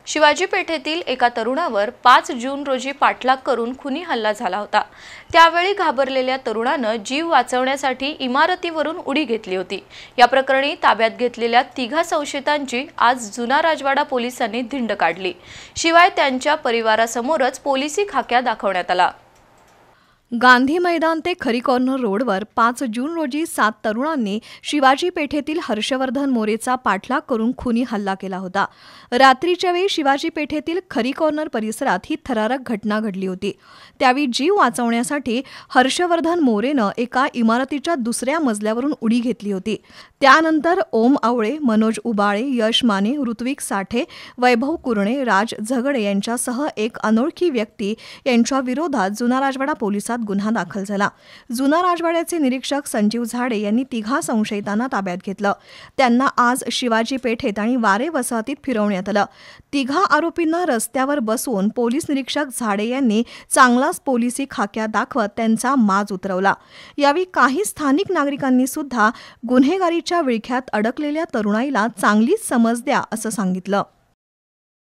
शिवाजी पेठेतील एका तरुणावर 5 जून रोजी पाठलाग करून खुनी हल्ला झाला होता। त्यावेळी घाबरलेल्या तरुणानं जीव वाचवण्यासाठी इमारतीवरून उडी घेतली होती। या प्रकरणी ताब्यात घेतलेल्या 3 संशयितांची आज जुना राजवाडा पोलिसांनी धिंड काढली। शिवाय त्यांच्या परिवारासमोरच पोलिसी खाक्या दाखवण्यात आला। गांधी मैदान ते खरी कॉर्नर रोडवर 5 जून रोजी 7 तरुणांनी शिवाजी पेठेतील हर्षवर्धन मोरेचा पाठलाग करून खुनी हल्ला केला होता। रात्रीच्या वेळी शिवाजी पेठेतील खरी कॉर्नर परिसरात ही थरारक घटना घडली होती। त्यावेळी जीव वाचवण्यासाठी हर्षवर्धन मोरेनं एका इमारतीच्या दुसऱ्या मजल्यावरून उडी घेतली होती। त्यानंतर ओम आवळे, मनोज उबाळे, यश माने, ऋत्विक साठे, वैभव कुरणे, राज झगडे यांच्यासह एक अनोळखी व्यक्ती यांच्या विरोधात जुना राजवाडा पोलिसात गुन्हा दाखल झाला। जुना राजवाड्याचे निरीक्षक संजीव झाडे यांनी 3 संशयितांना ताब्यात घेतलं। त्यांना आज शिवाजी पेठेत आणि वारे वसाहतीत फिरवण्यात आलं। 3 आरोपींना रस्त्यावर बसवून पोलीस निरीक्षक झाडे यांनी चांगलाच पोलिसी खाक्या दाखवत त्यांचा माज उतरवला। यावेळी काही स्थानिक नागरिकांनी सुद्धा गुन्हेगारीच्या विळख्यात अडकलेल्या तरुणाईला चांगलीच समज द्या असं सांगितलं।